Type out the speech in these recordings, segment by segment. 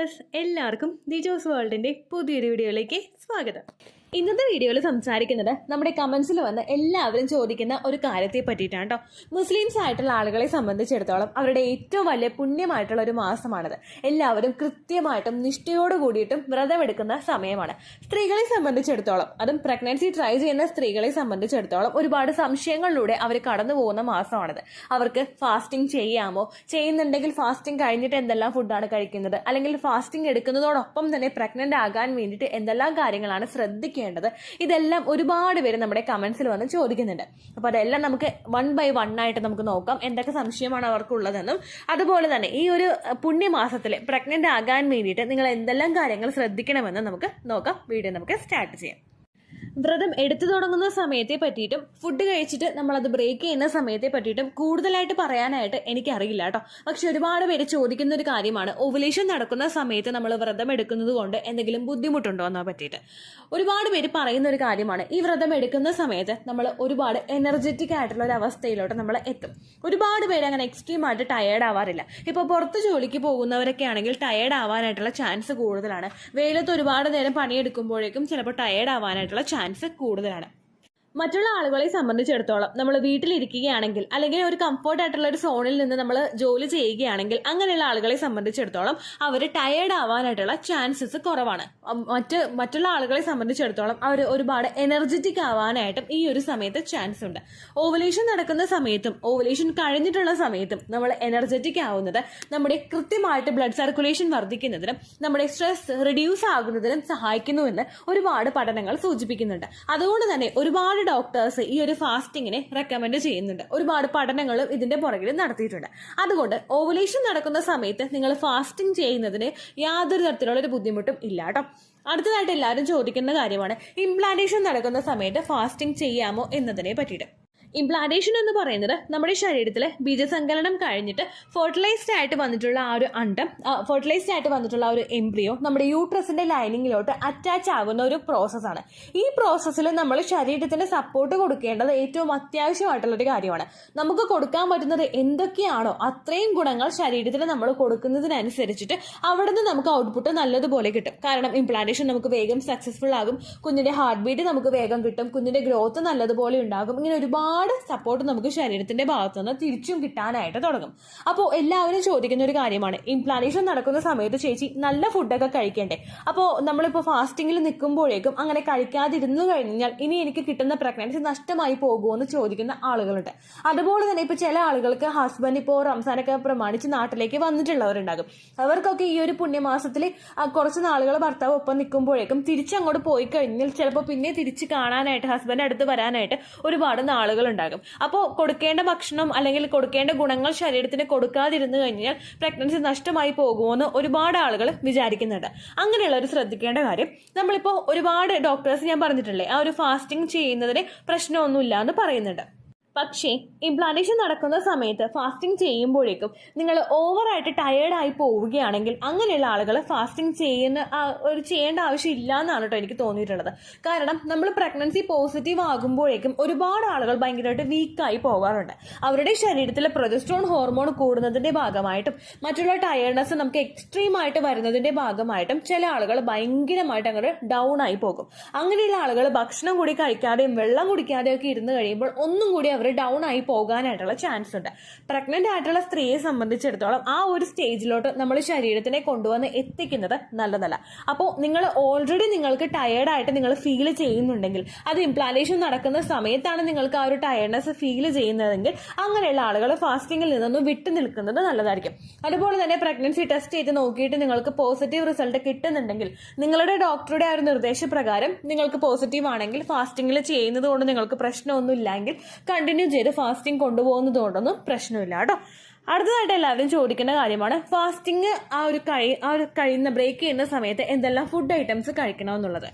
Viewers എല്ലാവർക്കും ദിജോസ് വേൾഡിൻ്റെ പുതിയൊരു വീഡിയോയിലേക്ക് സ്വാഗതം. ഇന്നത്തെ വീഡിയോയിൽ സംസാരിക്കുന്നത് നമ്മുടെ കമൻസിൽ വന്ന് എല്ലാവരും ചോദിക്കുന്ന ഒരു കാര്യത്തെ പറ്റിയിട്ടാണ് കേട്ടോ. മുസ്ലിംസ് ആയിട്ടുള്ള ആളുകളെ സംബന്ധിച്ചിടത്തോളം അവരുടെ ഏറ്റവും വലിയ പുണ്യമായിട്ടുള്ള ഒരു മാസമാണിത്. എല്ലാവരും കൃത്യമായിട്ടും നിഷ്ഠയോട് കൂടിയിട്ടും വ്രതമെടുക്കുന്ന സമയമാണ്. സ്ത്രീകളെ സംബന്ധിച്ചിടത്തോളം, അതും പ്രഗ്നൻസി ട്രൈ ചെയ്യുന്ന സ്ത്രീകളെ സംബന്ധിച്ചിടത്തോളം ഒരുപാട് സംശയങ്ങളിലൂടെ അവർ കടന്നു പോകുന്ന മാസമാണിത്. അവർക്ക് ഫാസ്റ്റിംഗ് ചെയ്യാമോ, ചെയ്യുന്നുണ്ടെങ്കിൽ ഫാസ്റ്റിംഗ് കഴിഞ്ഞിട്ട് എന്തെല്ലാം ഫുഡാണ് കഴിക്കുന്നത്, അല്ലെങ്കിൽ ഫാസ്റ്റിംഗ് എടുക്കുന്നതോടൊപ്പം തന്നെ പ്രഗ്നന്റ് ആകാൻ വേണ്ടിയിട്ട് എന്തെല്ലാം കാര്യങ്ങളാണ് ശ്രദ്ധിക്കേണ്ടത്, ഇതെല്ലാം ഒരുപാട് പേര് നമ്മുടെ കമന്റ്സിൽ വന്ന് ചോദിക്കുന്നുണ്ട്. അപ്പോൾ അതെല്ലാം നമുക്ക് 1 by 1 ആയിട്ട് നമുക്ക് നോക്കാം, എന്തൊക്കെ സംശയമാണ് അവർക്കുള്ളതെന്നും. അതുപോലെ തന്നെ ഈ ഒരു പുണ്യമാസത്തിൽ പ്രഗ്നന്റ് ആകാൻ വേണ്ടിയിട്ട് നിങ്ങൾ എന്തെല്ലാം കാര്യങ്ങൾ ശ്രദ്ധിക്കണമെന്ന് നമുക്ക് നോക്കാം. വീഡിയോ നമുക്ക് സ്റ്റാർട്ട് ചെയ്യാം. വ്രതം എടുത്തു തുടങ്ങുന്ന സമയത്തെ പറ്റിയിട്ടും ഫുഡ് കഴിച്ചിട്ട് നമ്മളത് ബ്രേക്ക് ചെയ്യുന്ന സമയത്തെ പറ്റിയിട്ടും കൂടുതലായിട്ട് പറയാനായിട്ട് എനിക്കറിയില്ല കേട്ടോ. പക്ഷെ ഒരുപാട് പേര് ചോദിക്കുന്ന ഒരു കാര്യമാണ്, ഓവുലേഷൻ നടക്കുന്ന സമയത്ത് നമ്മൾ വ്രതം എടുക്കുന്നത് കൊണ്ട് എന്തെങ്കിലും ബുദ്ധിമുട്ടുണ്ടോ എന്നോ പറ്റിയിട്ട്. ഒരുപാട് പേര് പറയുന്ന ഒരു കാര്യമാണ്, ഈ വ്രതം എടുക്കുന്ന സമയത്ത് നമ്മൾ ഒരുപാട് എനർജറ്റിക് ആയിട്ടുള്ള ഒരു അവസ്ഥയിലോട്ട് നമ്മൾ എത്തും. ഒരുപാട് പേര് അങ്ങനെ എക്സ്ട്രീം ആയിട്ട് ടയേർഡ് ആവാറില്ല. ഇപ്പോൾ പുറത്ത് ജോലിക്ക് പോകുന്നവരൊക്കെ ആണെങ്കിൽ ടയേർഡ് ആവാനായിട്ടുള്ള ചാൻസ് കൂടുതലാണ്. വെയിലത്ത് ഒരുപാട് നേരം പണിയെടുക്കുമ്പോഴേക്കും ചിലപ്പോൾ ടയേർഡ് ആവാനായിട്ടുള്ള ചാൻസ് കൂടുതലാണ്. മറ്റുള്ള ആളുകളെ സംബന്ധിച്ചിടത്തോളം നമ്മൾ വീട്ടിലിരിക്കുകയാണെങ്കിൽ അല്ലെങ്കിൽ ഒരു കംഫർട്ട് ആയിട്ടുള്ള ഒരു സോണിൽ നിന്ന് നമ്മൾ ജോലി ചെയ്യുകയാണെങ്കിൽ അങ്ങനെയുള്ള ആളുകളെ സംബന്ധിച്ചിടത്തോളം അവർ ടയേർഡ് ആവാനായിട്ടുള്ള ചാൻസസ് കുറവാണ്. മറ്റുള്ള ആളുകളെ സംബന്ധിച്ചിടത്തോളം അവർ ഒരുപാട് എനർജറ്റിക് ആവാനായിട്ടും ഈ ഒരു സമയത്ത് ചാൻസ് ഉണ്ട്. ഓവുലേഷൻ നടക്കുന്ന സമയത്തും ഓവുലേഷൻ കഴിഞ്ഞിട്ടുള്ള സമയത്തും നമ്മൾ എനർജറ്റിക് ആവുന്നത് നമ്മുടെ കൃത്യമായിട്ട് ബ്ലഡ് സർക്കുലേഷൻ വർദ്ധിക്കുന്നതിനും നമ്മുടെ സ്ട്രെസ് റിഡ്യൂസ് ആകുന്നതിനും സഹായിക്കുന്നുവെന്ന് ഒരുപാട് പഠനങ്ങൾ സൂചിപ്പിക്കുന്നുണ്ട്. അതുകൊണ്ട് തന്നെ ഒരുപാട് ഡോക്ടേഴ്സ് ഈ ഒരു ഫാസ്റ്റിങ്ങിനെ റെക്കമെൻഡ് ചെയ്യുന്നുണ്ട്. ഒരുപാട് പഠനങ്ങളും ഇതിന്റെ പുറകിൽ നടത്തിയിട്ടുണ്ട്. അതുകൊണ്ട് ഓവുലേഷൻ നടക്കുന്ന സമയത്ത് നിങ്ങൾ ഫാസ്റ്റിംഗ് ചെയ്യുന്നതിന് യാതൊരു തരത്തിലുള്ള ഒരു ബുദ്ധിമുട്ടും ഇല്ല കേട്ടോ. അടുത്തതായിട്ട് എല്ലാവരും ചോദിക്കുന്ന കാര്യമാണ്, ഇംപ്ലാന്റേഷൻ നടക്കുന്ന സമയത്ത് ഫാസ്റ്റിംഗ് ചെയ്യാമോ എന്നതിനെ പറ്റിയിട്ട്. ഇംപ്ലാന്റേഷൻ എന്ന് പറയുന്നത് നമ്മുടെ ശരീരത്തിൽ ബീജസങ്കലനം കഴിഞ്ഞിട്ട് ഫെർട്ടിലൈസ്ഡ് ആയിട്ട് വന്നിട്ടുള്ള ആ ഒരു അണ്ടം, ഫെർട്ടിലൈസ്ഡ് ആയിട്ട് വന്നിട്ടുള്ള ആ ഒരു എംബ്രിയോ നമ്മുടെ യൂട്രസിന്റെ ലൈനിങ്ങിലോട്ട് അറ്റാച്ച് ആകുന്ന ഒരു പ്രോസസ്സാണ്. ഈ പ്രോസസ്സിൽ നമ്മൾ ശരീരത്തിന് സപ്പോർട്ട് കൊടുക്കേണ്ടത് ഏറ്റവും അത്യാവശ്യമായിട്ടുള്ള ഒരു കാര്യമാണ്. നമുക്ക് കൊടുക്കാൻ പറ്റുന്നത് എന്തൊക്കെയാണോ അത്രയും ഗുണങ്ങൾ ശരീരത്തിൽ നമ്മൾ കൊടുക്കുന്നതിനനുസരിച്ചിട്ട് അവിടെ നിന്ന് നമുക്ക് ഔട്ട്പുട്ട് നല്ലതുപോലെ കിട്ടും. കാരണം ഇംപ്ലാന്റേഷൻ നമുക്ക് വേഗം സക്സസ്ഫുൾ ആകും, കുഞ്ഞിന്റെ ഹാർട്ട് ബീറ്റ് നമുക്ക് വേഗം കിട്ടും, കുഞ്ഞിന്റെ ഗ്രോത്ത് നല്ലതുപോലെ ഉണ്ടാകും. ഇങ്ങനെ ഒരുപാട് സപ്പോർട്ട് നമുക്ക് ശരീരത്തിന്റെ ഭാഗത്തു നിന്ന് തിരിച്ചും കിട്ടാനായിട്ട് തുടങ്ങും. അപ്പോൾ എല്ലാവരും ചോദിക്കുന്ന ഒരു കാര്യമാണ്, ഇംപ്ലാന്റേഷൻ നടക്കുന്ന സമയത്ത് ചേച്ചി നല്ല ഫുഡൊക്കെ കഴിക്കേണ്ടേ? അപ്പോൾ നമ്മളിപ്പോൾ ഫാസ്റ്റിംഗിൽ നിൽക്കുമ്പോഴേക്കും അങ്ങനെ കഴിക്കാതിരുന്നു കഴിഞ്ഞാൽ ഇനി എനിക്ക് കിട്ടുന്ന പ്രഗ്നൻസി നഷ്ടമായി പോകുമോ എന്ന് ചോദിക്കുന്ന ആളുകളുണ്ട്. അതുപോലെ തന്നെ ഇപ്പോൾ ചില ആളുകൾക്ക് ഹസ്ബൻഡ് ഇപ്പോൾ റംസാനൊക്കെ പ്രമാണിച്ച് നാട്ടിലേക്ക് വന്നിട്ടുള്ളവരുണ്ടാകും. അവർക്കൊക്കെ ഈ ഒരു പുണ്യമാസത്തിൽ കുറച്ച് നാളുകൾ ഭർത്താവ് ഒപ്പം നിൽക്കുമ്പോഴേക്കും തിരിച്ചങ്ങോട്ട് പോയി കഴിഞ്ഞാൽ ചിലപ്പോൾ പിന്നെ തിരിച്ച് കാണാനായിട്ട് ഹസ്ബൻഡ് അടുത്ത് വരാനായിട്ട് ഒരുപാട് നാളുകൾ ഉണ്ടാകും. അപ്പോൾ കൊടുക്കേണ്ട ഭക്ഷണം അല്ലെങ്കിൽ കൊടുക്കേണ്ട ഗുണങ്ങൾ ശരീരത്തിന് കൊടുക്കാതിരുന്നു കഴിഞ്ഞാൽ പ്രഗ്നൻസി നഷ്ടമായി പോകുമെന്ന് ഒരുപാട് ആളുകൾ വിചാരിക്കുന്നുണ്ട്. അങ്ങനെയുള്ളവർ ശ്രദ്ധിക്കേണ്ട കാര്യം, നമ്മളിപ്പോൾ ഒരുപാട് ഡോക്ടേഴ്സ് ഞാൻ പറഞ്ഞിട്ടില്ലേ ആ ഒരു ഫാസ്റ്റിംഗ് ചെയ്യുന്നതിന് പ്രശ്നമൊന്നുമില്ല എന്ന് പറയുന്നുണ്ട്. പക്ഷേ ഇംപ്ലാന്റേഷൻ നടക്കുന്ന സമയത്ത് ഫാസ്റ്റിംഗ് ചെയ്യുമ്പോഴേക്കും നിങ്ങൾ ഓവറായിട്ട് ടയേർഡായി പോവുകയാണെങ്കിൽ അങ്ങനെയുള്ള ആളുകൾ ഫാസ്റ്റിംഗ് ചെയ്യേണ്ട ആവശ്യമില്ല എന്നാണ് കേട്ടോ എനിക്ക് തോന്നിയിട്ടുള്ളത്. കാരണം നമ്മൾ പ്രഗ്നൻസി പോസിറ്റീവ് ആകുമ്പോഴേക്കും ഒരുപാട് ആളുകൾ ഭയങ്കരമായിട്ട് വീക്കായി പോകാറുണ്ട്. അവരുടെ ശരീരത്തിലെ പ്രൊജസ്ട്രോൺ ഹോർമോൺ കൂടുന്നതിന്റെ ഭാഗമായിട്ടും മറ്റുള്ള ടയേർഡ്നെസ് നമുക്ക് എക്സ്ട്രീം ആയിട്ട് വരുന്നതിന്റെ ഭാഗമായിട്ടും ചില ആളുകൾ ഭയങ്കരമായിട്ട് അങ്ങോട്ട് ഡൗൺ ആയി പോകും. അങ്ങനെയുള്ള ആളുകൾ ഭക്ഷണം കൂടി കഴിക്കാതെയും വെള്ളം കുടിക്കാതെയും ഒക്കെ ഇരുന്ന് കഴിയുമ്പോൾ ഒന്നും കൂടി ഡൗൺ ആയി പോകാനായിട്ടുള്ള ചാൻസ് ഉണ്ട്. പ്രഗ്നന്റ് ആയിട്ടുള്ള സ്ത്രീയെ സംബന്ധിച്ചിടത്തോളം ആ ഒരു സ്റ്റേജിലോട്ട് നമ്മൾ ശരീരത്തിനെ കൊണ്ടുവന്ന് എത്തിക്കുന്നത് നല്ലതല്ല. അപ്പോൾ നിങ്ങൾ ഓൾറെഡി നിങ്ങൾക്ക് ടയേർഡായിട്ട് നിങ്ങൾ ഫീൽ ചെയ്യുന്നുണ്ടെങ്കിൽ, അത് ഇംപ്ലാന്റേഷൻ നടക്കുന്ന സമയത്താണ് നിങ്ങൾക്ക് ആ ഒരു ടയർഡ്നെസ് ഫീൽ ചെയ്യുന്നതെങ്കിൽ അങ്ങനെയുള്ള ആളുകൾ ഫാസ്റ്റിംഗിൽ നിന്നൊന്നും വിട്ടു നിൽക്കുന്നത് നല്ലതായിരിക്കും. അതുപോലെ തന്നെ പ്രഗ്നൻസി ടെസ്റ്റ് ചെയ്ത് നോക്കിയിട്ട് നിങ്ങൾക്ക് പോസിറ്റീവ് റിസൾട്ട് കിട്ടുന്നുണ്ടെങ്കിൽ നിങ്ങളുടെ ഡോക്ടറുടെ ആ ഒരു നിർദ്ദേശപ്രകാരം നിങ്ങൾക്ക് പോസിറ്റീവ് ആണെങ്കിൽ ഫാസ്റ്റിംഗിൽ ചെയ്യുന്നത് കൊണ്ട് നിങ്ങൾക്ക് പ്രശ്നമൊന്നും ഇല്ലെങ്കിൽ കണ്ടിന്യൂ ചെയ്ത് ഫാസ്റ്റിംഗ് കൊണ്ടുപോകുന്നത് കൊണ്ടൊന്നും പ്രശ്നമില്ല കേട്ടോ. അടുത്തതായിട്ട് എല്ലാവരും ചോദിക്കുന്ന കാര്യമാണ്, ഫാസ്റ്റിംഗ് ആ ഒരു കഴിയുന്ന ബ്രേക്ക് ചെയ്യുന്ന സമയത്ത് എന്തെല്ലാം ഫുഡ് ഐറ്റംസ് കഴിക്കണമെന്നുള്ളത്.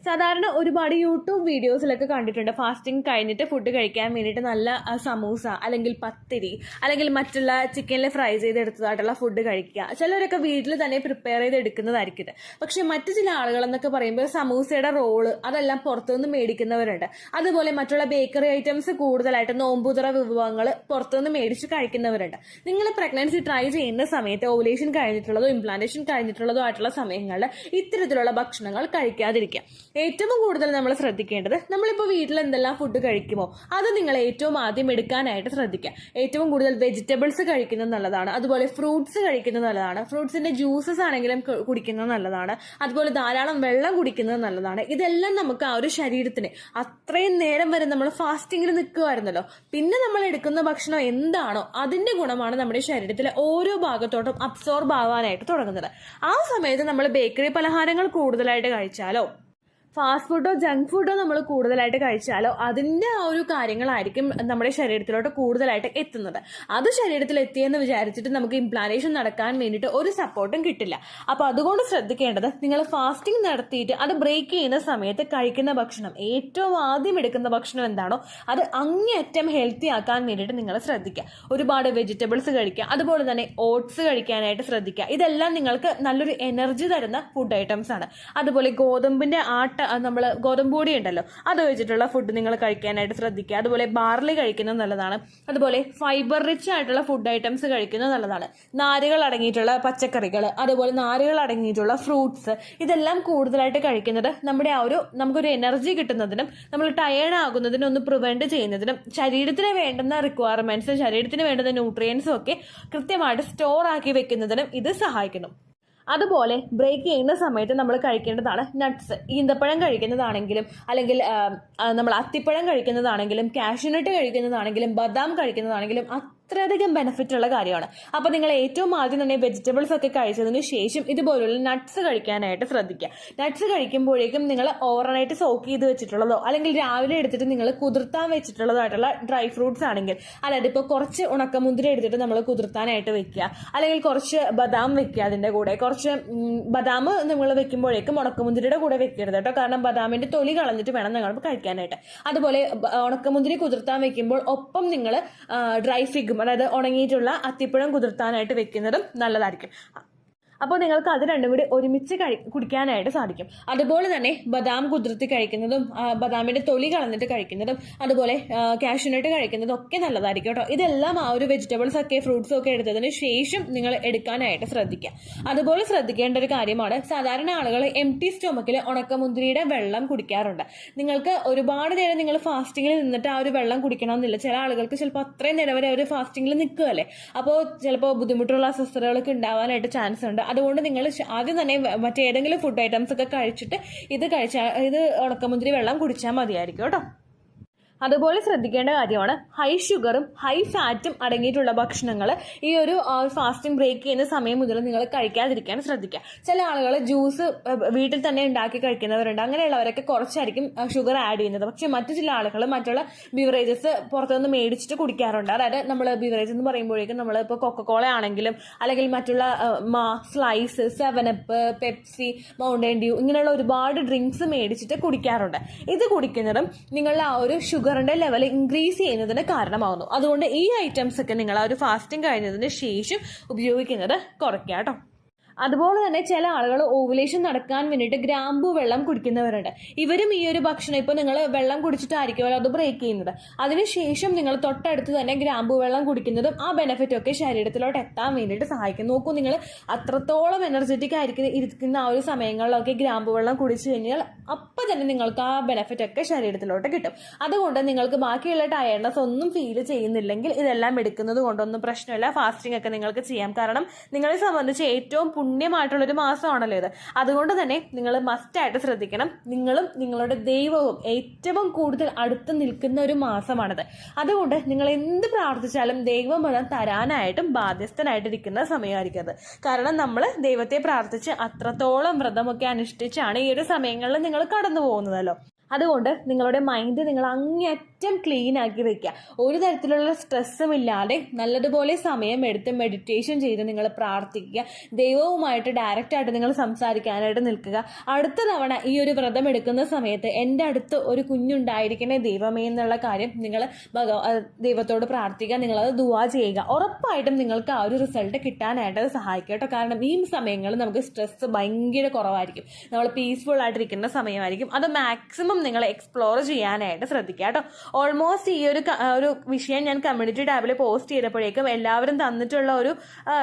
സാധാരണ ഒരുപാട് യൂട്യൂബ് വീഡിയോസിലൊക്കെ കണ്ടിട്ടുണ്ട് ഫാസ്റ്റിംഗ് കഴിഞ്ഞിട്ട് ഫുഡ് കഴിക്കാൻ വേണ്ടിയിട്ട് നല്ല സമൂസ അല്ലെങ്കിൽ പത്തിരി അല്ലെങ്കിൽ മറ്റുള്ള ചിക്കനിൽ ഫ്രൈ ചെയ്തെടുത്തതായിട്ടുള്ള ഫുഡ് കഴിക്കുക. ചിലരൊക്കെ വീട്ടിൽ തന്നെ പ്രിപ്പയർ ചെയ്ത് എടുക്കുന്നതായിരിക്കും. പക്ഷെ മറ്റു ചില ആളുകളെന്നൊക്കെ പറയുമ്പോൾ സമൂസയുടെ റോള് അതെല്ലാം പുറത്തുനിന്ന് മേടിക്കുന്നവരുണ്ട്. അതുപോലെ മറ്റുള്ള ബേക്കറി ഐറ്റംസ് കൂടുതലായിട്ട് നോമ്പുതുറ വിഭവങ്ങൾ പുറത്തുനിന്ന് മേടിച്ച് കഴിക്കുന്നവരുണ്ട്. നിങ്ങൾ പ്രഗ്നൻസി ട്രൈ ചെയ്യുന്ന സമയത്ത് ഓവുലേഷൻ കഴിഞ്ഞിട്ടുള്ളതോ ഇംപ്ലാന്റേഷൻ കഴിഞ്ഞിട്ടുള്ളതോ ആയിട്ടുള്ള സമയങ്ങളിൽ ഇത്തരത്തിലുള്ള ഭക്ഷണങ്ങൾ കഴിക്കാതിരിക്കുക. ഏറ്റവും കൂടുതൽ നമ്മൾ ശ്രദ്ധിക്കേണ്ടത് നമ്മളിപ്പോൾ വീട്ടിൽ എന്തെല്ലാം ഫുഡ് കഴിക്കുമോ അത് നിങ്ങൾ ഏറ്റവും ആദ്യം എടുക്കാനായിട്ട് ശ്രദ്ധിക്കുക. ഏറ്റവും കൂടുതൽ വെജിറ്റബിൾസ് കഴിക്കുന്നത് നല്ലതാണ്. അതുപോലെ ഫ്രൂട്ട്സ് കഴിക്കുന്നത് നല്ലതാണ്. ഫ്രൂട്ട്സിന്റെ ജ്യൂസസ് ആണെങ്കിലും കുടിക്കുന്നത് നല്ലതാണ്. അതുപോലെ ധാരാളം വെള്ളം കുടിക്കുന്നത് നല്ലതാണ്. ഇതെല്ലാം നമുക്ക് ആ ഒരു ശരീരത്തിന് അത്രയും നേരം വരെ നമ്മൾ ഫാസ്റ്റിങ്ങിൽ നിൽക്കുമായിരുന്നല്ലോ, പിന്നെ നമ്മൾ എടുക്കുന്ന ഭക്ഷണം എന്താണോ അതിന്റെ ഗുണമാണ് നമ്മുടെ ശരീരത്തിലെ ഓരോ ഭാഗത്തോട്ടും അബ്സോർബ് ആവാനായിട്ട് തുടങ്ങുന്നത്. ആ സമയത്ത് നമ്മൾ ബേക്കറി പലഹാരങ്ങൾ കൂടുതലായിട്ട് കഴിച്ചാലോ ഫാസ്റ്റ് ഫുഡോ ജങ്ക് ഫുഡോ നമ്മൾ കൂടുതലായിട്ട് കഴിച്ചാലോ അതിൻ്റെ ആ ഒരു കാര്യങ്ങളായിരിക്കും നമ്മുടെ ശരീരത്തിലോട്ട് കൂടുതലായിട്ട് എത്തുന്നത്. അത് ശരീരത്തിൽ എത്തിയെന്ന് വിചാരിച്ചിട്ട് നമുക്ക് ഇംപ്ലാന്റേഷൻ നടക്കാൻ വേണ്ടിയിട്ട് ഒരു സപ്പോർട്ടും കിട്ടില്ല. അപ്പോൾ അതുകൊണ്ട് ശ്രദ്ധിക്കേണ്ടത് നിങ്ങൾ ഫാസ്റ്റിംഗ് നടത്തിയിട്ട് അത് ബ്രേക്ക് ചെയ്യുന്ന സമയത്ത് കഴിക്കുന്ന ഭക്ഷണം, ഏറ്റവും ആദ്യം എടുക്കുന്ന ഭക്ഷണം എന്താണോ അത് അങ്ങേയറ്റം ഹെൽത്തി ആക്കാൻ വേണ്ടിയിട്ട് നിങ്ങൾ ശ്രദ്ധിക്കുക. ഒരുപാട് വെജിറ്റബിൾസ് കഴിക്കുക, അതുപോലെ തന്നെ ഓട്സ് കഴിക്കാനായിട്ട് ശ്രദ്ധിക്കുക. ഇതെല്ലാം നിങ്ങൾക്ക് നല്ലൊരു എനർജി തരുന്ന ഫുഡ് ഐറ്റംസ് ആണ്. അതുപോലെ ഗോതമ്പിന്റെ നമ്മൾ ഗോതമ്പ് പൊടി ഉണ്ടല്ലോ അത് വെച്ചിട്ടുള്ള ഫുഡ് നിങ്ങൾ കഴിക്കാനായിട്ട് ശ്രദ്ധിക്കുക. അതുപോലെ ബാർലി കഴിക്കുന്നത് നല്ലതാണ്. അതുപോലെ ഫൈബർ റിച്ച് ആയിട്ടുള്ള ഫുഡ് ഐറ്റംസ് കഴിക്കുന്നത് നല്ലതാണ്. നാരുകൾ അടങ്ങിയിട്ടുള്ള പച്ചക്കറികൾ, അതുപോലെ നാരുകൾ അടങ്ങിയിട്ടുള്ള ഫ്രൂട്ട്സ്, ഇതെല്ലാം കൂടുതലായിട്ട് കഴിക്കുന്നത് നമ്മുടെ നമുക്കൊരു എനർജി കിട്ടുന്നതിനും നമ്മൾ ടയേർഡ് ആകുന്നതിനും ഒന്ന് പ്രിവെന്റ് ചെയ്യുന്നതിനും ശരീരത്തിന് വേണ്ടുന്ന റിക്വയർമെന്റ്സ്, ശരീരത്തിന് വേണ്ടുന്ന ന്യൂട്രിയൻസും ഒക്കെ കൃത്യമായിട്ട് സ്റ്റോർ ആക്കി വെക്കുന്നതിനും ഇത് സഹായിക്കുന്നു. അതുപോലെ ബ്രേക്ക് ചെയ്യുന്ന സമയത്ത് നമ്മൾ കഴിക്കേണ്ടതാണ് നട്ട്സ്. ഈന്തപ്പഴം കഴിക്കുന്നതാണെങ്കിലും അല്ലെങ്കിൽ നമ്മൾ അത്തിപ്പഴം കഴിക്കുന്നതാണെങ്കിലും കാഷ്യൂനട്ട് കഴിക്കുന്നതാണെങ്കിലും ബദാം കഴിക്കുന്നതാണെങ്കിലും അത്രയധികം ബെനിഫിറ്റ് ഉള്ള കാര്യമാണ്. അപ്പോൾ നിങ്ങൾ ഏറ്റവും ആദ്യം തന്നെ വെജിറ്റബിൾസ് ഒക്കെ കഴിച്ചതിന് ശേഷം ഇതുപോലുള്ള നട്ട്സ് കഴിക്കാനായിട്ട് ശ്രദ്ധിക്കുക. നട്ട്സ് കഴിക്കുമ്പോഴേക്കും നിങ്ങൾ ഓവർനൈറ്റ് സോക്ക് ചെയ്ത് വെച്ചിട്ടുള്ളതോ അല്ലെങ്കിൽ രാവിലെ എടുത്തിട്ട് നിങ്ങൾ കുതിർത്താൻ വെച്ചിട്ടുള്ളതോ ആയിട്ടുള്ള ഡ്രൈ ഫ്രൂട്ട്സ് ആണെങ്കിൽ, അതായത് ഇപ്പോൾ കുറച്ച് ഉണക്കമുന്തിരി എടുത്തിട്ട് നമ്മൾ കുതിർത്താനായിട്ട് വെക്കുക, അല്ലെങ്കിൽ കുറച്ച് ബദാം വെക്കുക. അതിൻ്റെ കൂടെ കുറച്ച് ബദാം നിങ്ങൾ വെക്കുമ്പോഴേക്കും ഉണക്കമുന്തിരിയുടെ കൂടെ വെക്കരുത് കേട്ടോ, കാരണം ബദാമിന്റെ തൊലി കളഞ്ഞിട്ട് വേണം നിങ്ങൾ കഴിക്കാനായിട്ട്. അതുപോലെ ഉണക്കമുന്തിരി കുതിർത്താൻ വെക്കുമ്പോൾ ഒപ്പം നിങ്ങൾ ഡ്രൈ ഫിഗും, അതായത് ഉണങ്ങിയിട്ടുള്ള അത്തിപ്പഴം കുതിർത്താനായിട്ട് വെക്കുന്നതും നല്ലതായിരിക്കും. അപ്പോൾ നിങ്ങൾക്ക് അത് രണ്ടും കൂടി ഒരുമിച്ച് കുടിക്കാനായിട്ട് സാധിക്കും. അതുപോലെ തന്നെ ബദാം കുതിർത്തി കഴിക്കുന്നതും ബദാമിന്റെ തൊലി കളഞ്ഞിട്ട് കഴിക്കുന്നതും അതുപോലെ കാഷ്യൂനട്ട് കഴിക്കുന്നതും ഒക്കെ നല്ലതായിരിക്കും കേട്ടോ. ഇതെല്ലാം ആ ഒരു വെജിറ്റബിൾസ് ഒക്കെ ഫ്രൂട്ട്സും ഒക്കെ എടുത്തതിന് ശേഷം നിങ്ങൾ എടുക്കാനായിട്ട് ശ്രദ്ധിക്കുക. അതുപോലെ ശ്രദ്ധിക്കേണ്ട ഒരു കാര്യമാണ്, സാധാരണ ആളുകൾ എംപ്റ്റി സ്റ്റൊമക്കിൽ ഉണക്കമുന്തിരിയുടെ വെള്ളം കുടിക്കാറുണ്ട്. നിങ്ങൾക്ക് ഒരുപാട് നേരം നിങ്ങൾ ഫാസ്റ്റിങ്ങിൽ നിന്നിട്ട് ആ ഒരു വെള്ളം കുടിക്കണമെന്നില്ല. ചില ആളുകൾക്ക് ചിലപ്പോൾ അത്രയും നേരം വരെ അവർ ഫാസ്റ്റിങ്ങിൽ നിൽക്കുകയല്ലേ, അപ്പോൾ ചിലപ്പോൾ ബുദ്ധിമുട്ടുള്ള അസ്വസ്ഥതകളൊക്കെ ഉണ്ടാവാനായിട്ട് ചാൻസ് ഉണ്ട്. അതുകൊണ്ട് നിങ്ങൾ ആദ്യം തന്നെ മറ്റേതെങ്കിലും ഫുഡ് ഐറ്റംസ് ഒക്കെ കഴിച്ചിട്ട് ഇത് ഉണക്കമുന്തിരി വെള്ളം കുടിച്ചാൽ മതിയായിരിക്കും കേട്ടോ. അതുപോലെ ശ്രദ്ധിക്കേണ്ട കാര്യമാണ് ഹൈ ഷുഗറും ഹൈ ഫാറ്റും അടങ്ങിയിട്ടുള്ള ഭക്ഷണങ്ങൾ ഈ ഒരു ഫാസ്റ്റിംഗ് ബ്രേക്ക് ചെയ്യുന്ന സമയം മുതൽ നിങ്ങൾ കഴിക്കാതിരിക്കാൻ ശ്രദ്ധിക്കുക. ചില ആളുകൾ ജ്യൂസ് വീട്ടിൽ തന്നെ ഉണ്ടാക്കി കഴിക്കുന്നവരുണ്ട്. അങ്ങനെയുള്ളവരൊക്കെ കുറച്ചായിരിക്കും ഷുഗർ ആഡ് ചെയ്യുന്നത്. പക്ഷെ മറ്റു ചില ആളുകൾ മറ്റുള്ള ബിവറേജസ് പുറത്തുനിന്ന് മേടിച്ചിട്ട് കുടിക്കാറുണ്ട്. അതായത് നമ്മൾ ബിവറേജ് എന്ന് പറയുമ്പോഴേക്കും നമ്മൾ ഇപ്പോൾ കൊക്കക്കോള ആണെങ്കിലും അല്ലെങ്കിൽ മറ്റുള്ള slice, 7up, Pepsi, Mountain Dew ഇങ്ങനെയുള്ള ഒരുപാട് ഡ്രിങ്ക്സ് മേടിച്ചിട്ട് കുടിക്കാറുണ്ട്. ഇത് കുടിക്കുന്നതും നിങ്ങളുടെ ആ ഒരു ഷുഗറിന്റെ ലെവൽ ഇൻക്രീസ് ചെയ്യുന്നതിന് കാരണമാകുന്നു. അതുകൊണ്ട് ഈ ഐറ്റംസ് ഒക്കെ നിങ്ങൾ ആ ഒരു ഫാസ്റ്റിംഗ് കഴിഞ്ഞതിന് ശേഷം ഉപയോഗിക്കുന്നത് കുറയ്ക്കുക കേട്ടോ. അതുപോലെ തന്നെ ചില ആളുകൾ ഓവുലേഷൻ നടക്കാൻ വേണ്ടിയിട്ട് ഗ്രാമ്പൂ വെള്ളം കുടിക്കുന്നവരുണ്ട്. ഇവരും ഈ ഒരു ഭക്ഷണം ഇപ്പോൾ നിങ്ങൾ വെള്ളം കുടിച്ചിട്ടായിരിക്കുമല്ലോ അത് ബ്രേക്ക് ചെയ്യുന്നത്. അതിനുശേഷം നിങ്ങൾ തൊട്ടടുത്ത് തന്നെ ഗ്രാമ്പൂ വെള്ളം കുടിക്കുന്നതും ആ ബെനിഫിറ്റ് ഒക്കെ ശരീരത്തിലോട്ട് എത്താൻ വേണ്ടിയിട്ട് സഹായിക്കും. നോക്കൂ, നിങ്ങൾ അത്രത്തോളം എനർജറ്റിക് ഇരിക്കുന്ന ആ ഒരു സമയങ്ങളിലൊക്കെ ഗ്രാമ്പൂ വെള്ളം കുടിച്ചു കഴിഞ്ഞാൽ അപ്പം തന്നെ നിങ്ങൾക്ക് ആ ബെനിഫിറ്റ് ഒക്കെ ശരീരത്തിലോട്ട് കിട്ടും. അതുകൊണ്ട് നിങ്ങൾക്ക് ബാക്കിയുള്ള ടയർഡ്നെസ് ഒന്നും ഫീൽ ചെയ്യുന്നില്ലെങ്കിൽ ഇതെല്ലാം എടുക്കുന്നത് കൊണ്ടൊന്നും പ്രശ്നമില്ല. ഫാസ്റ്റിംഗ് ഒക്കെ നിങ്ങൾക്ക് ചെയ്യാം. കാരണം നിങ്ങളെ സംബന്ധിച്ച് ഏറ്റവും പുണ്യമായിട്ടുള്ളൊരു മാസമാണല്ലോ ഇത്. അതുകൊണ്ട് തന്നെ നിങ്ങൾ മസ്റ്റായിട്ട് ശ്രദ്ധിക്കണം. നിങ്ങളും നിങ്ങളുടെ ദൈവവും ഏറ്റവും കൂടുതൽ അടുത്ത് നിൽക്കുന്ന ഒരു മാസമാണിത്. അതുകൊണ്ട് നിങ്ങൾ എന്ത് പ്രാർത്ഥിച്ചാലും ദൈവം അത് തരാനായിട്ടും ബാധ്യസ്ഥനായിട്ടിരിക്കുന്ന സമയമായിരിക്കും അത്. കാരണം നമ്മൾ ദൈവത്തെ പ്രാർത്ഥിച്ച് അത്രത്തോളം വ്രതമൊക്കെ അനുഷ്ഠിച്ചാണ് ഈ ഒരു സമയങ്ങളിൽ നിങ്ങൾ കടന്നു പോകുന്നതല്ലോ. അതുകൊണ്ട് നിങ്ങളുടെ മൈൻഡ് നിങ്ങൾ അങ്ങേയറ്റം ക്ലീൻ ആക്കി വെക്കുക. ഒരു തരത്തിലുള്ള സ്ട്രെസ്സും ഇല്ലാതെ നല്ലതുപോലെ സമയമെടുത്ത് മെഡിറ്റേഷൻ ചെയ്ത് നിങ്ങൾ പ്രാർത്ഥിക്കുക. ദൈവവുമായിട്ട് ഡയറക്റ്റായിട്ട് നിങ്ങൾ സംസാരിക്കാനായിട്ട് നിൽക്കുക. അടുത്ത തവണ ഈ ഒരു വ്രതം എടുക്കുന്ന സമയത്ത് എൻ്റെ അടുത്ത് ഒരു കുഞ്ഞുണ്ടായിരിക്കണേ ദൈവമേ എന്നുള്ള കാര്യം നിങ്ങൾ ദൈവത്തോട് പ്രാർത്ഥിക്കുക. നിങ്ങളത് ദുആ ചെയ്യുക. ഉറപ്പായിട്ടും നിങ്ങൾക്ക് ആ ഒരു റിസൾട്ട് കിട്ടാനായിട്ട് അത് സഹായിക്കും കേട്ടോ. കാരണം ഈ സമയങ്ങളിൽ നമുക്ക് സ്ട്രെസ്സ് ഭയങ്കര കുറവായിരിക്കും. നമ്മൾ പീസ്ഫുൾ ആയിട്ടിരിക്കുന്ന സമയമായിരിക്കും. അത് മാക്സിമം നിങ്ങൾ എക്സ്പ്ലോർ ചെയ്യാനായിട്ട് ശ്രദ്ധിക്കുക കേട്ടോ. ഓൾമോസ്റ്റ് ഈ ഒരു വിഷയം ഞാൻ കമ്മ്യൂണിറ്റി ടാബിൽ പോസ്റ്റ് ചെയ്തപ്പോഴേക്കും എല്ലാവരും തന്നിട്ടുള്ള ഒരു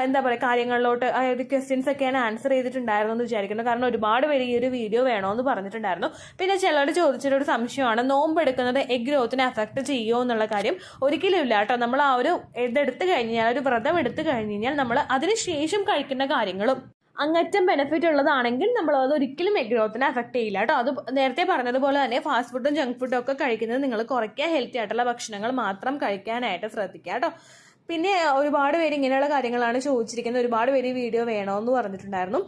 എന്താ പറയുക കാര്യങ്ങളിലോട്ട് അതായത് ക്വസ്റ്റ്യൻസ് ഒക്കെ ഞാൻ ആൻസർ ചെയ്തിട്ടുണ്ടായിരുന്നു എന്ന് വിചാരിക്കുന്നു. കാരണം ഒരുപാട് പേര് ഈ ഒരു വീഡിയോ വേണമെന്ന് പറഞ്ഞിട്ടുണ്ടായിരുന്നു. പിന്നെ ചിലർ ചോദിച്ചിട്ടൊരു സംശയമാണ്, നോമ്പ് എടുക്കുന്നത് എഗ് ഗ്രോത്തിനെ അഫക്റ്റ് ചെയ്യുമോ എന്നുള്ള കാര്യം. ഒരിക്കലും ഇല്ല കേട്ടോ. നമ്മൾ ആ ഒരു ഇതെടുത്ത് കഴിഞ്ഞാൽ, ഒരു വ്രതം എടുത്തു കഴിഞ്ഞാൽ നമ്മൾ അതിനുശേഷം കഴിക്കുന്ന കാര്യങ്ങളും അങ്ങറ്റം ബെനിഫിറ്റ് ഉള്ളതാണെങ്കിൽ നമ്മൾ അത് ഒരിക്കലും എഗ് ഗ്രോത്തിനെ അഫക്റ്റ് ചെയ്യില്ല കേട്ടോ. അത് നേരത്തെ പറഞ്ഞതുപോലെ തന്നെ ഫാസ്റ്റ് ഫുഡും ജങ്ക് ഫുഡും ഒക്കെ കഴിക്കുന്നത് നിങ്ങൾ കുറയ്ക്കുക. ഹെൽത്തി ആയിട്ടുള്ള ഭക്ഷണങ്ങൾ മാത്രം കഴിക്കാനായിട്ട് ശ്രദ്ധിക്കുക കേട്ടോ. പിന്നെ ഒരുപാട് പേര് ഇങ്ങനെയുള്ള കാര്യങ്ങളാണ് ചോദിച്ചിരിക്കുന്നത്. ഒരുപാട് പേര് ഈ വീഡിയോ വേണമെന്ന് പറഞ്ഞിട്ടുണ്ടായിരുന്നു.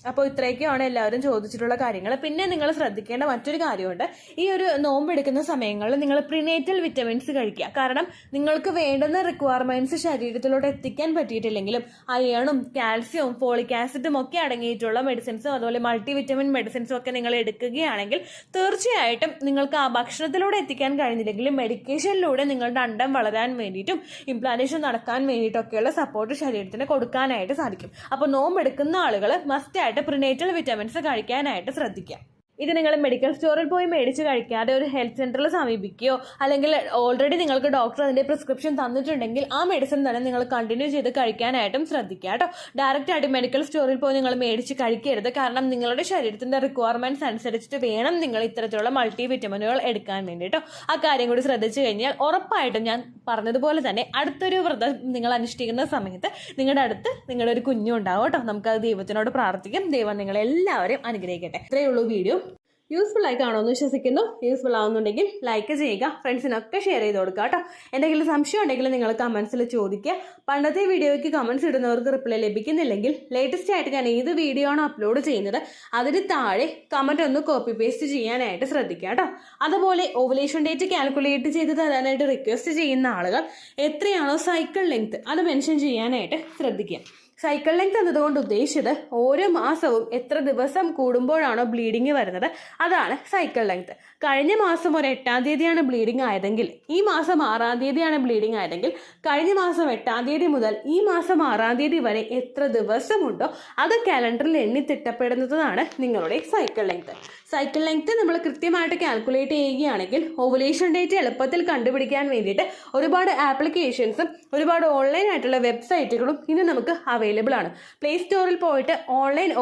അപ്പോൾ ഇത്രയൊക്കെയാണ് എല്ലാവരും ചോദിച്ചിട്ടുള്ള കാര്യങ്ങൾ. പിന്നെ നിങ്ങൾ ശ്രദ്ധിക്കേണ്ട മറ്റൊരു കാര്യമുണ്ട്. ഈ ഒരു നോമ്പെടുക്കുന്ന സമയങ്ങളിൽ നിങ്ങൾ പ്രിനേറ്റൽ വിറ്റമിൻസ് കഴിക്കുക. കാരണം നിങ്ങൾക്ക് വേണ്ടുന്ന റിക്വയർമെൻറ്റ്സ് ശരീരത്തിലോട്ട് എത്തിക്കാൻ പറ്റിയിട്ടില്ലെങ്കിലും അയണും കാൽസ്യവും ഫോളിക് ആസിഡും ഒക്കെ അടങ്ങിയിട്ടുള്ള മെഡിസിൻസും അതുപോലെ മൾട്ടി വിറ്റമിൻ മെഡിസിൻസും ഒക്കെ നിങ്ങൾ എടുക്കുകയാണെങ്കിൽ തീർച്ചയായിട്ടും നിങ്ങൾക്ക് ആ ഭക്ഷണത്തിലൂടെ എത്തിക്കാൻ കഴിഞ്ഞില്ലെങ്കിലും മെഡിക്കേഷനിലൂടെ നിങ്ങളുടെ അണ്ടം വളരാൻ വേണ്ടിയിട്ടും ഇംപ്ലാന്റേഷൻ നടക്കാൻ വേണ്ടിയിട്ടൊക്കെയുള്ള സപ്പോർട്ട് ശരീരത്തിന് കൊടുക്കാനായിട്ട് സാധിക്കും. അപ്പോൾ നോമ്പെടുക്കുന്ന ആളുകൾ മസ്റ്റായിട്ട് പ്രിനേറ്റൽ വിറ്റമിൻസ് കഴിക്കാനായിട്ട് ശ്രദ്ധിക്കുക. ഇത് നിങ്ങൾ മെഡിക്കൽ സ്റ്റോറിൽ പോയി മേടിച്ച് കഴിക്കാതെ ഒരു ഹെൽത്ത് സെന്ററിൽ സമീപിക്കുകയോ അല്ലെങ്കിൽ ഓൾറെഡി നിങ്ങൾക്ക് ഡോക്ടർ അതിന്റെ പ്രിസ്ക്രിപ്ഷൻ തന്നിട്ടുണ്ടെങ്കിൽ ആ മെഡിസിൻ തന്നെ നിങ്ങൾ കണ്ടിന്യൂ ചെയ്ത് കഴിക്കാനായിട്ടും ശ്രദ്ധിക്കുക കേട്ടോ. ഡയറക്റ്റ് ആയിട്ട് മെഡിക്കൽ സ്റ്റോറിൽ പോയി നിങ്ങൾ മേടിച്ച് കഴിക്കരുത്. കാരണം നിങ്ങളുടെ ശരീരത്തിന്റെ റിക്വയർമെന്റ്സ് അനുസരിച്ചിട്ട് വേണം നിങ്ങൾ ഇത്തരത്തിലുള്ള മൾട്ടി വിറ്റമിനുകൾ എടുക്കാൻ വേണ്ടിയിട്ടോ. ആ കാര്യം കൂടി ശ്രദ്ധിച്ചു കഴിഞ്ഞാൽ ഉറപ്പായിട്ടും ഞാൻ പറഞ്ഞതുപോലെ തന്നെ അടുത്തൊരു വ്രതം നിങ്ങൾ അനുഷ്ഠിക്കുന്ന സമയത്ത് നിങ്ങളുടെ അടുത്ത് നിങ്ങളുടെ ഒരു കുഞ്ഞും ഉണ്ടാവും കേട്ടോ. നമുക്കത് ദൈവത്തിനോട് പ്രാർത്ഥിക്കാം. ദൈവം നിങ്ങളെല്ലാവരെയും അനുഗ്രഹിക്കട്ടെ. ഇത്രയേ ഉള്ളൂ വീഡിയോ. യൂസ്ഫുൾ ആയി കാണുമെന്ന് വിശ്വസിക്കുന്നു. യൂസ്ഫുൾ ആവുന്നുണ്ടെങ്കിൽ ലൈക്ക് ചെയ്യുക, ഫ്രണ്ട്സിനൊക്കെ ഷെയർ ചെയ്ത് കൊടുക്കുക കേട്ടോ. എന്തെങ്കിലും സംശയം ഉണ്ടെങ്കിൽ നിങ്ങൾ കമൻസിൽ ചോദിക്കുക. പണ്ടത്തെ വീഡിയോയ്ക്ക് കമൻസ് ഇടുന്നവർക്ക് റിപ്ലൈ ലഭിക്കുന്നില്ലെങ്കിൽ ലേറ്റസ്റ്റ് ആയിട്ട് ഞാൻ ഏത് വീഡിയോ ആണോ അപ്ലോഡ് ചെയ്യുന്നത് അതിന് താഴെ കമൻറ്റ് ഒന്ന് കോപ്പി പേസ്റ്റ് ചെയ്യാനായിട്ട് ശ്രദ്ധിക്കുക കേട്ടോ. അതുപോലെ ഓവുലേഷൻ ഡേറ്റ് കാൽക്കുലേറ്റ് ചെയ്ത് തരാനായിട്ട് റിക്വസ്റ്റ് ചെയ്യുന്ന ആളുകൾ എത്രയാണോ സൈക്കിൾ ലെങ്ത് അത് മെൻഷൻ ചെയ്യാനായിട്ട് ശ്രദ്ധിക്കുക. സൈക്കിൾ ലെങ്ത് എന്നതുകൊണ്ട് ഉദ്ദേശിച്ചത് ഓരോ മാസവും എത്ര ദിവസം കൂടുമ്പോഴാണോ ബ്ലീഡിങ് വരുന്നത് അതാണ് സൈക്കിൾ ലെങ്ത്. കഴിഞ്ഞ മാസം ഒരു 8-ാം തീയതിയാണ് ബ്ലീഡിങ് ആയതെങ്കിൽ ഈ മാസം 6-ാം തീയതിയാണ് ബ്ലീഡിങ് ആയതെങ്കിൽ കഴിഞ്ഞ മാസം 8-ാം തീയതി മുതൽ ഈ മാസം 6-ാം തീയതി വരെ എത്ര ദിവസമുണ്ടോ അത് കാലണ്ടറിൽ എണ്ണി തിട്ടപ്പെടുന്നതാണ് നിങ്ങളുടെ സൈക്കിൾ ലെങ്ത്. സൈക്കിൾ ലെങ്ത് നമ്മൾ കൃത്യമായിട്ട് കാൽക്കുലേറ്റ് ചെയ്യുകയാണെങ്കിൽ ഓവുലേഷൻ ഡേറ്റ് എളുപ്പത്തിൽ കണ്ടുപിടിക്കാൻ വേണ്ടിയിട്ട് ഒരുപാട് ആപ്ലിക്കേഷൻസും ഒരുപാട് ഓൺലൈൻ ആയിട്ടുള്ള വെബ്സൈറ്റുകളും ഇന്ന് നമുക്ക് അവൈലബിൾ ആണ്. പ്ലേ സ്റ്റോറിൽ പോയിട്ട് ഓൺലൈൻ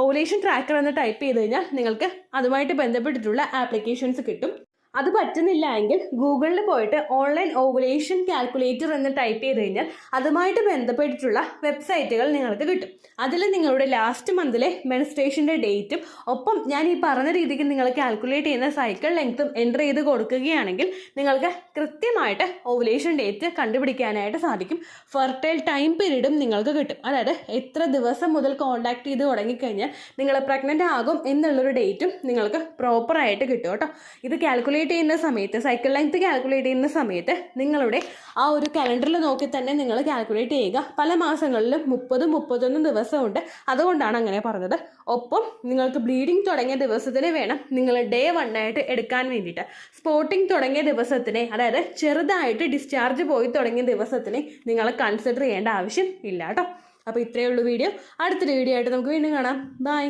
ഓവുലേഷൻ ട്രാക്കർ എന്ന് ടൈപ്പ് ചെയ്ത് കഴിഞ്ഞാൽ നിങ്ങൾക്ക് അതുമായിട്ട് ബന്ധപ്പെട്ടിട്ടുള്ള ആപ്ലിക്കേഷൻസ് കിട്ടും. അത് പറ്റുന്നില്ല എങ്കിൽ ഗൂഗിളിൽ പോയിട്ട് ഓൺലൈൻ ഓവുലേഷൻ കാൽക്കുലേറ്റർ എന്ന് ടൈപ്പ് ചെയ്ത് കഴിഞ്ഞാൽ അതുമായിട്ട് ബന്ധപ്പെട്ടിട്ടുള്ള വെബ്സൈറ്റുകൾ നിങ്ങൾക്ക് കിട്ടും. അതിൽ നിങ്ങളുടെ ലാസ്റ്റ് മന്തിലെ മെൻസ്ട്രേഷൻ്റെ ഡേറ്റും ഒപ്പം ഞാൻ ഈ പറഞ്ഞ രീതിക്ക് നിങ്ങൾ കാൽക്കുലേറ്റ് ചെയ്യുന്ന സൈക്കിൾ ലെങ്ത്തും എൻ്റർ ചെയ്ത് കൊടുക്കുകയാണെങ്കിൽ നിങ്ങൾക്ക് കൃത്യമായിട്ട് ഓവുലേഷൻ ഡേറ്റ് കണ്ടുപിടിക്കാനായിട്ട് സാധിക്കും. ഫെർട്ടൈൽ ടൈം പീരീഡും നിങ്ങൾക്ക് കിട്ടും. അതായത് എത്ര ദിവസം മുതൽ കോൺടാക്ട് ചെയ്ത് തുടങ്ങിക്കഴിഞ്ഞാൽ നിങ്ങൾ പ്രഗ്നൻ്റ് ആകും എന്നുള്ളൊരു ഡേറ്റും നിങ്ങൾക്ക് പ്രോപ്പറായിട്ട് കിട്ടും കേട്ടോ. ഇത് കാൽക്കുലേറ്റ് ചെയ്യുന്ന സമയത്ത് സൈക്കിൾ ലെങ്ത് കാൽക്കുലേറ്റ് ചെയ്യുന്ന സമയത്ത് നിങ്ങളുടെ ആ ഒരു കലണ്ടറിൽ നോക്കി തന്നെ നിങ്ങൾ കാൽക്കുലേറ്റ് ചെയ്യുക. പല മാസങ്ങളിലും 30-31 ദിവസമുണ്ട്. അതുകൊണ്ടാണ് അങ്ങനെ പറഞ്ഞത്. ഒപ്പം നിങ്ങൾക്ക് ബ്ലീഡിങ് തുടങ്ങിയ ദിവസത്തിന് വേണം നിങ്ങൾ ഡേ 1 ആയിട്ട് എടുക്കാൻ വേണ്ടിയിട്ട്. സ്പോട്ടിങ് തുടങ്ങിയ ദിവസത്തിനെ അതായത് ചെറുതായിട്ട് ഡിസ്ചാർജ് പോയി തുടങ്ങിയ ദിവസത്തിനെ നിങ്ങൾ കൺസിഡർ ചെയ്യേണ്ട ആവശ്യം ഇല്ല കേട്ടോ. അപ്പോൾ ഇത്രയേ ഉള്ളൂ വീഡിയോ. അടുത്തൊരു വീഡിയോ ആയിട്ട് നമുക്ക് വീണ്ടും കാണാം. ബൈ.